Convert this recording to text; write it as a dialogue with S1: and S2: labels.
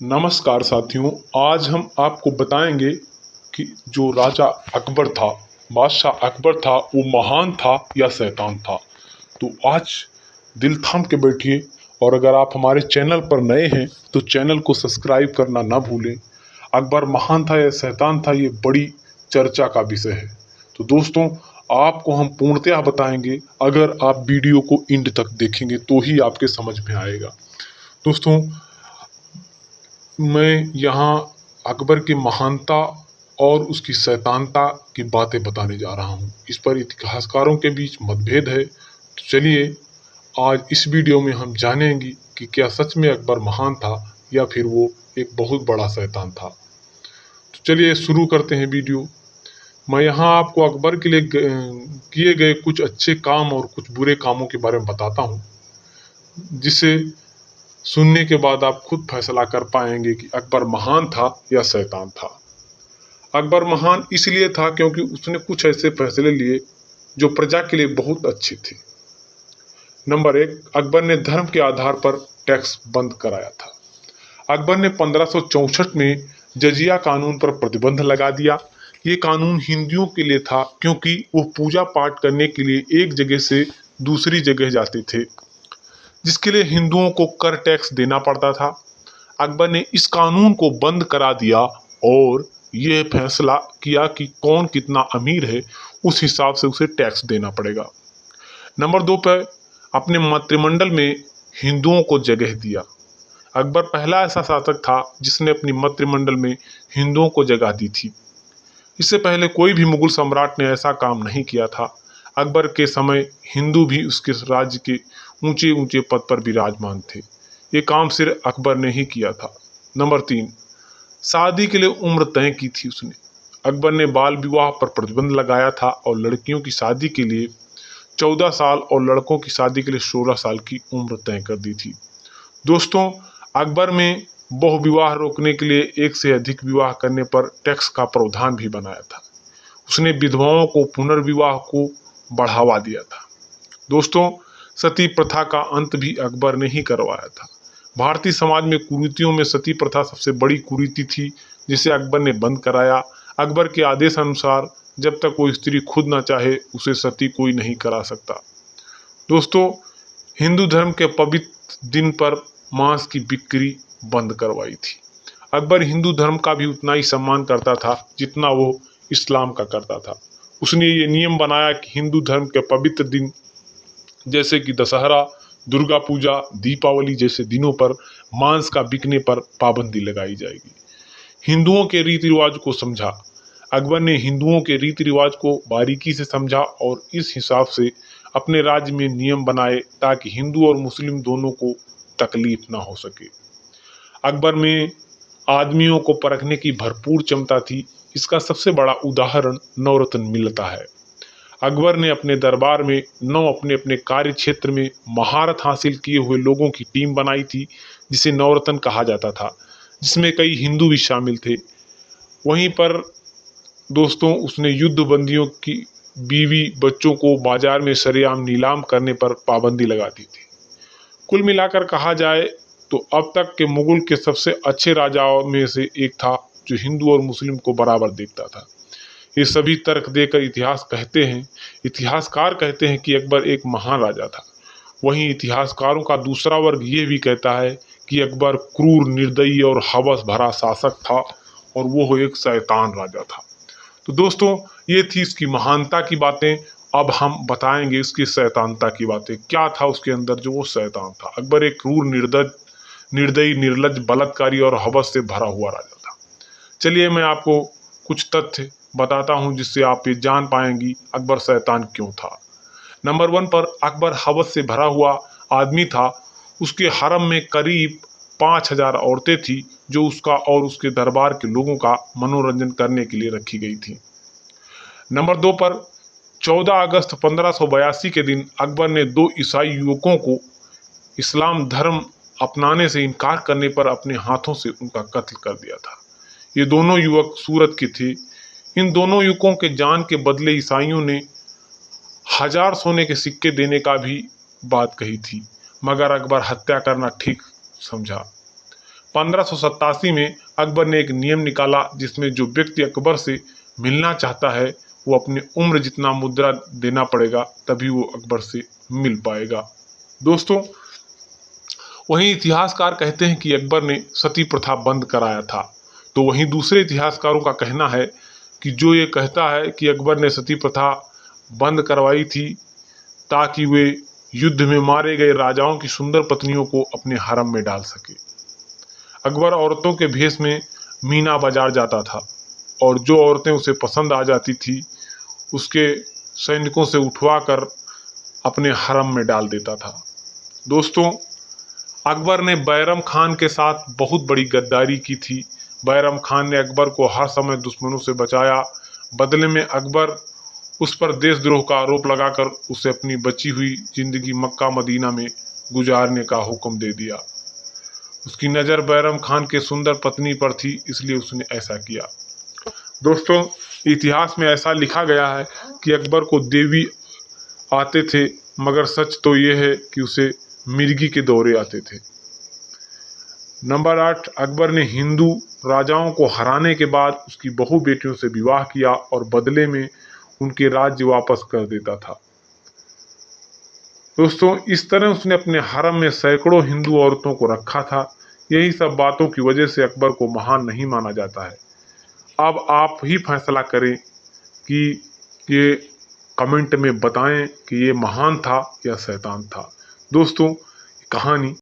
S1: नमस्कार साथियों, आज हम आपको बताएंगे कि जो राजा अकबर था, बादशाह अकबर था, वो महान था या शैतान था। तो आज दिल थाम के बैठिए और अगर आप हमारे चैनल पर नए हैं तो चैनल को सब्सक्राइब करना ना भूलें। अकबर महान था या शैतान था, ये बड़ी चर्चा का विषय है। तो दोस्तों, आपको हम पूर्णतः बताएंगे। अगर आप वीडियो को एंड तक देखेंगे तो ही आपके समझ में आएगा। दोस्तों, मैं यहाँ अकबर की महानता और उसकी शैतानता की बातें बताने जा रहा हूँ। इस पर इतिहासकारों के बीच मतभेद है। तो चलिए आज इस वीडियो में हम जानेंगे कि क्या सच में अकबर महान था या फिर वो एक बहुत बड़ा शैतान था। तो चलिए शुरू करते हैं वीडियो। मैं यहाँ आपको अकबर के लिए किए गए कुछ अच्छे काम और कुछ बुरे कामों के बारे में बताता हूँ, जिसे सुनने के बाद आप खुद फैसला कर पाएंगे कि अकबर महान था या शैतान था। अकबर महान इसलिए था क्योंकि उसने कुछ ऐसे फैसले लिए जो प्रजा के लिए बहुत अच्छे थे। नंबर 1, अकबर ने धर्म के आधार पर टैक्स बंद कराया था। अकबर ने 1564 में जजिया कानून पर प्रतिबंध लगा दिया। ये कानून हिंदुओं के लिए था क्योंकि वो पूजा पाठ करने के लिए एक जगह से दूसरी जगह जाते थे, जिसके लिए हिंदुओं को कर टैक्स देना पड़ता था। अकबर ने इस कानून को बंद करा दिया और यह फैसला किया कि कौन कितना अमीर है उस हिसाब से उसे टैक्स देना पड़ेगा। नंबर 2 पर अपने मंत्रिमंडल में हिंदुओं को जगह दिया। अकबर पहला ऐसा शासक था जिसने अपनी मंत्रिमंडल में हिंदुओं को जगह दी थी। इससे पहले कोई भी मुगल सम्राट ने ऐसा काम नहीं किया था। अकबर के समय हिंदू भी उसके राज्य के ऊंचे ऊंचे पद पर विराजमान थे। ये काम सिर्फ अकबर ने ही किया था। नंबर 3, शादी के लिए उम्र तय की थी उसने। अकबर ने बाल विवाह पर प्रतिबंध लगाया था और लड़कियों की शादी के लिए 14 साल और लड़कों की शादी के लिए 16 साल की उम्र तय कर दी थी। दोस्तों, अकबर में बहुविवाह रोकने के लिए एक से अधिक विवाह करने पर टैक्स का प्रावधान भी बनाया था। उसने विधवाओं को पुनर्विवाह को बढ़ावा दिया था। दोस्तों, सती प्रथा का अंत भी अकबर ने ही करवाया था। भारतीय समाज में कुरीतियों में सती प्रथा सबसे बड़ी कुरीति थी, जिसे अकबर ने बंद कराया। अकबर के आदेश अनुसार जब तक कोई स्त्री खुद न चाहे उसे सती कोई नहीं करा सकता। दोस्तों, हिंदू धर्म के पवित्र दिन पर मांस की बिक्री बंद करवाई थी। अकबर हिंदू धर्म का भी उतना ही सम्मान करता था जितना वो इस्लाम का करता था। उसने ये नियम बनाया कि हिंदू धर्म के पवित्र दिन जैसे कि दशहरा, दुर्गा पूजा, दीपावली जैसे दिनों पर मांस का बिकने पर पाबंदी लगाई जाएगी। हिंदुओं के रीति रिवाज को समझा। अकबर ने हिंदुओं के रीति रिवाज को बारीकी से समझा और इस हिसाब से अपने राज्य में नियम बनाए ताकि हिंदू और मुस्लिम दोनों को तकलीफ ना हो सके। अकबर में आदमियों को परखने की भरपूर क्षमता थी। इसका सबसे बड़ा उदाहरण नवरत्न मिलता है। अकबर ने अपने दरबार में 9 अपने अपने कार्य क्षेत्र में महारत हासिल किए हुए लोगों की टीम बनाई थी, जिसे नवरत्न कहा जाता था, जिसमें कई हिंदू भी शामिल थे। वहीं पर दोस्तों, उसने युद्ध बंदियों की बीवी बच्चों को बाजार में सरेआम नीलाम करने पर पाबंदी लगा दी थी। कुल मिलाकर कहा जाए तो अब तक के मुगल के सबसे अच्छे राजाओं में से एक था, जो हिंदू और मुस्लिम को बराबर देखता था। ये सभी तर्क देकर इतिहासकार कहते हैं कि अकबर एक महान राजा था। वहीं इतिहासकारों का दूसरा वर्ग ये भी कहता है कि अकबर क्रूर, निर्दयी और हवस भरा शासक था और वो एक शैतान राजा था। तो दोस्तों, ये थी इसकी महानता की बातें। अब हम बताएंगे इसकी शैतानता की बातें। क्या था उसके अंदर जो वो शैतान था। अकबर एक क्रूर, निर्दयी, निर्लज्ज, बलात्कारी और हवस से भरा हुआ राजा था। चलिए मैं आपको कुछ तथ्य बताता हूं जिससे आप ये जान पाएंगी अकबर शैतान क्यों था। नंबर 1 पर अकबर हवस से भरा हुआ आदमी था। उसके हरम में करीब 5000 औरतें थी जो उसका और उसके दरबार के लोगों का मनोरंजन करने के लिए रखी गई थी। नंबर 2 पर 14 अगस्त 1582 के दिन अकबर ने 2 ईसाई युवकों को इस्लाम धर्म अपनाने से इनकार करने पर अपने हाथों से उनका कत्ल कर दिया था। ये दोनों युवक सूरत के थे। इन दोनों युवकों के जान के बदले ईसाइयों ने 1000 सोने के सिक्के देने का भी बात कही थी, मगर अकबर हत्या करना ठीक समझा। 1587 में अकबर ने एक नियम निकाला जिसमें जो व्यक्ति अकबर से मिलना चाहता है वो अपनी उम्र जितना मुद्रा देना पड़ेगा, तभी वो अकबर से मिल पाएगा। दोस्तों, वहीं इतिहासकार कहते हैं कि अकबर ने सती प्रथा बंद कराया था, तो वहीं दूसरे इतिहासकारों का कहना है कि जो ये कहता है कि अकबर ने सती प्रथा बंद करवाई थी ताकि वे युद्ध में मारे गए राजाओं की सुंदर पत्नियों को अपने हरम में डाल सके। अकबर औरतों के भेष में मीना बाजार जाता था और जो औरतें उसे पसंद आ जाती थी उसके सैनिकों से उठवा कर अपने हरम में डाल देता था। दोस्तों, अकबर ने बैरम खान के साथ बहुत बड़ी गद्दारी की थी। बैरम खान ने अकबर को हर समय दुश्मनों से बचाया। बदले में अकबर उस पर देशद्रोह का आरोप लगाकर उसे अपनी बची हुई जिंदगी मक्का मदीना में गुजारने का हुक्म दे दिया। उसकी नज़र बैरम खान के सुंदर पत्नी पर थी, इसलिए उसने ऐसा किया। दोस्तों, इतिहास में ऐसा लिखा गया है कि अकबर को देवी आते थे, मगर सच तो ये है कि उसे मिर्गी के दौरे आते थे। नंबर 8, अकबर ने हिंदू राजाओं को हराने के बाद उसकी बहु बेटियों से विवाह किया और बदले में उनके राज्य वापस कर देता था। दोस्तों, इस तरह उसने अपने हरम में सैकड़ों हिंदू औरतों को रखा था। यही सब बातों की वजह से अकबर को महान नहीं माना जाता है। अब आप ही फैसला करें कि ये कमेंट में बताएं कि ये महान था या शैतान था। दोस्तों, कहानी